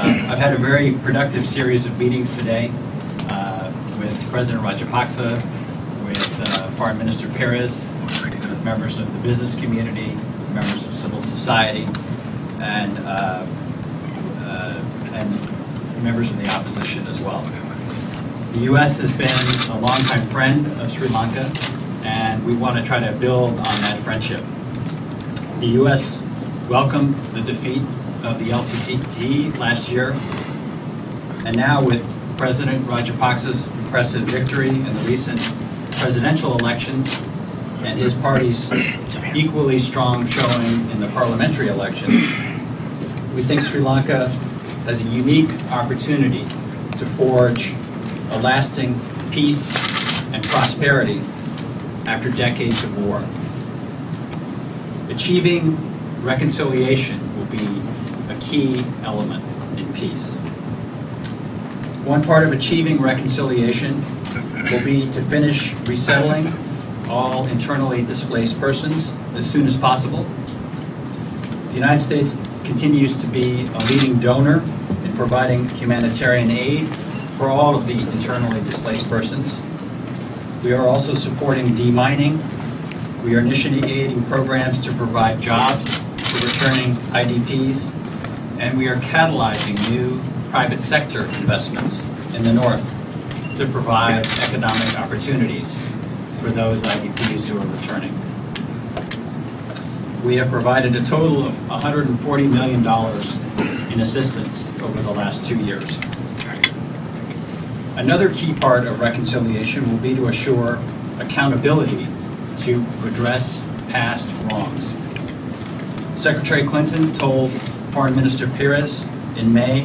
I've had a very productive series of meetings today with President Rajapaksa, with Foreign Minister Perez, with members of the business community, members of civil society, and members of the opposition as well. The U.S. has been a longtime friend of Sri Lanka, and we want to try to build on that friendship. The U.S. welcomed the defeat of the LTTE last year, and now with President Rajapaksa's impressive victory in the recent presidential elections and his party's equally strong showing in the parliamentary elections, we think Sri Lanka has a unique opportunity to forge a lasting peace and prosperity after decades of war. Achieving reconciliation will be a key element in peace. One part of achieving reconciliation will be to finish resettling all internally displaced persons as soon as possible. The United States continues to be a leading donor in providing humanitarian aid for all of the internally displaced persons. We are also supporting demining. We are initiating programs to provide jobs for returning IDPs, and we are catalyzing new private sector investments in the north to provide economic opportunities for those IDPs who are returning. We have provided a total of $140 million in assistance over the last 2 years. Another key part of reconciliation will be to assure accountability to redress past wrongs. Secretary Clinton told Foreign Minister Perez in May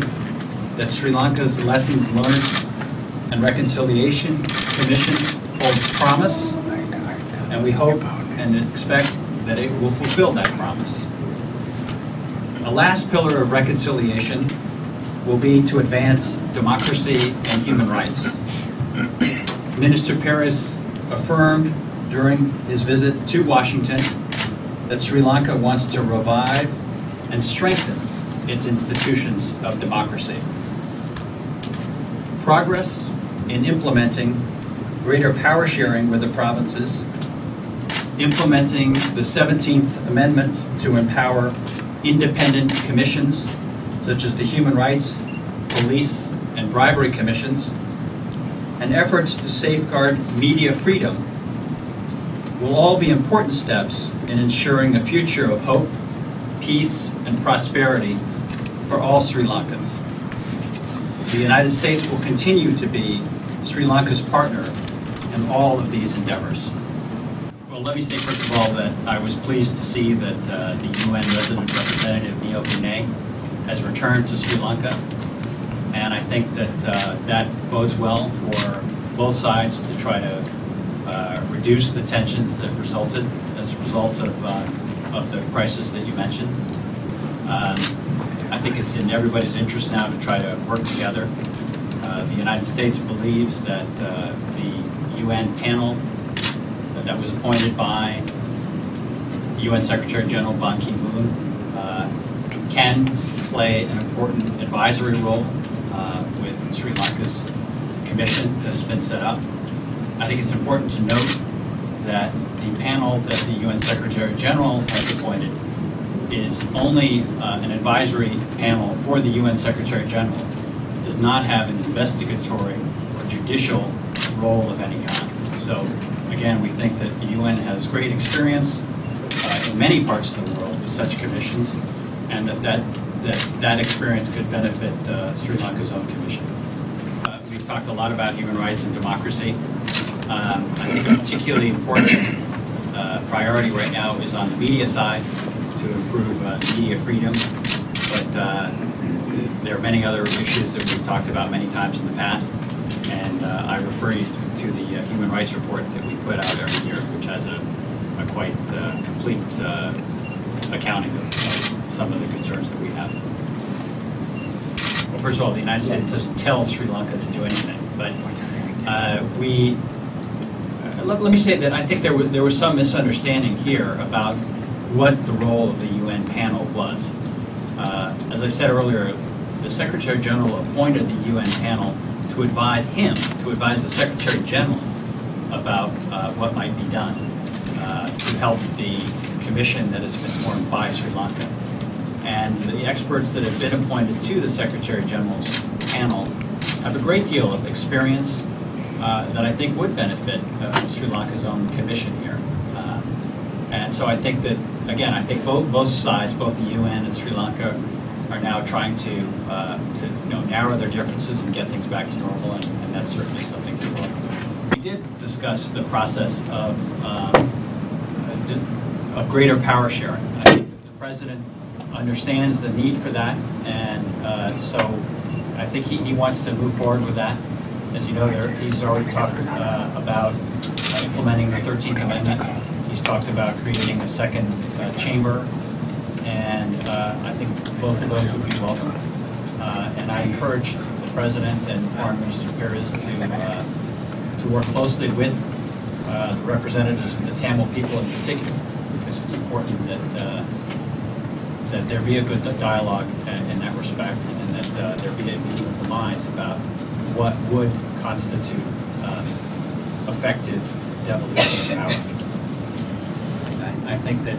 that Sri Lanka's Lessons Learned and Reconciliation Commission holds promise, and we hope and expect that it will fulfill that promise. A last pillar of reconciliation will be to advance democracy and human rights. Minister Perez affirmed during his visit to Washington that Sri Lanka wants to revive and strengthen its institutions of democracy. Progress in implementing greater power sharing with the provinces, implementing the 17th Amendment to empower independent commissions such as the Human Rights, Police, and Bribery Commissions, and efforts to safeguard media freedom will all be important steps in ensuring a future of hope, peace, and prosperity for all Sri Lankans. The United States will continue to be Sri Lanka's partner in all of these endeavors. Well, let me say first of all that I was pleased to see that the UN Resident Representative Neo Vinay has returned to Sri Lanka, and I think that that bodes well for both sides to try to reduce the tensions that resulted as a result of the crisis that you mentioned. I think it's in everybody's interest now to try to work together. The United States believes that the UN panel that was appointed by UN Secretary General Ban Ki-moon can play an important advisory role with Sri Lanka's commission that has been set up. I think it's important to note that the panel that the UN Secretary General has appointed is only an advisory panel for the UN Secretary General. It does not have an investigatory or judicial role of any kind. So again, we think that the UN has great experience in many parts of the world with such commissions, and that experience could benefit Sri Lanka's own commission. We've talked a lot about human rights and democracy. I think a particularly important priority right now is on the media side to improve media freedom, but there are many other issues that we've talked about many times in the past, and I refer you to the Human Rights Report that we put out every year, which has a quite complete accounting of some of the concerns that we have. Well, first of all, the United States doesn't tell Sri Lanka to do anything, but let me say that I think there was some misunderstanding here about what the role of the UN panel was. As I said earlier, the Secretary General appointed the UN panel to advise him, to advise the Secretary General about what might be done to help the commission that has been formed by Sri Lanka. And the experts that have been appointed to the Secretary General's panel have a great deal of experience that I think would benefit Sri Lanka's own commission here. And so I think that, again, I think both sides, both the UN and Sri Lanka, are now trying to narrow their differences and get things back to normal, and that's certainly something to welcome. We did discuss the process of greater power sharing. I think that the President understands the need for that, and so I think he wants to move forward with that. As you know, he's already talked about implementing the 13th Amendment. He's talked about creating a second chamber, and I think both of those would be welcome. And I encourage the President and Foreign Minister Pires to work closely with the representatives of the Tamil people in particular, because it's important that there be a good dialogue in that respect, and that there be a meeting of the minds about what would constitute effective devolution of power. I think that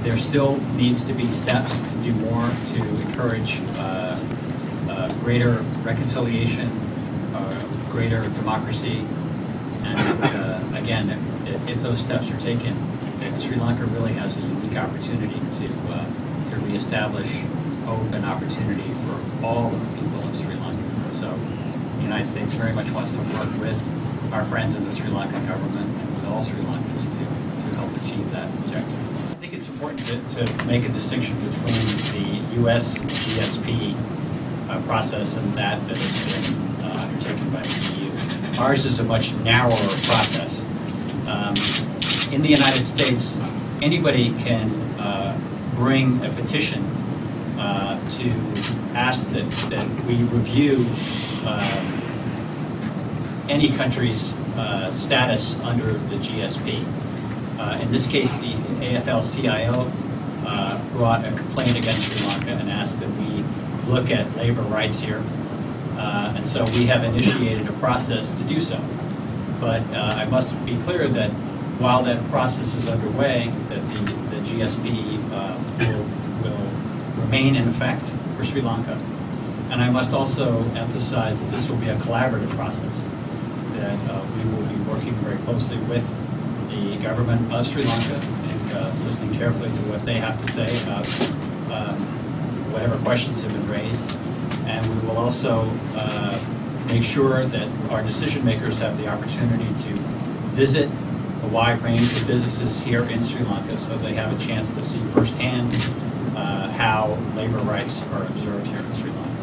there still needs to be steps to do more to encourage greater reconciliation, greater democracy, and again, if those steps are taken, Sri Lanka really has a unique opportunity to reestablish hope and opportunity for all of the people of Sri Lanka. So the United States very much wants to work with our friends in the Sri Lankan government and with all Sri Lankans to help achieve that objective. I think it's important to make a distinction between the U.S. GSP process and that has been undertaken by the EU. Ours is a much narrower process. In the United States, anybody can bring a petition to ask that we review any country's status under the GSP. In this case, the AFL-CIO brought a complaint against Sri Lanka and asked that we look at labor rights here. And so we have initiated a process to do so. But I must be clear that while that process is underway, that the GSP will remain in effect for Sri Lanka. And I must also emphasize that this will be a collaborative process, that we will be working very closely with the government of Sri Lanka and listening carefully to what they have to say about whatever questions have been raised. And we will also make sure that our decision makers have the opportunity to visit a wide range of businesses here in Sri Lanka, so they have a chance to see firsthand how labor rights are observed here in Sri Lanka.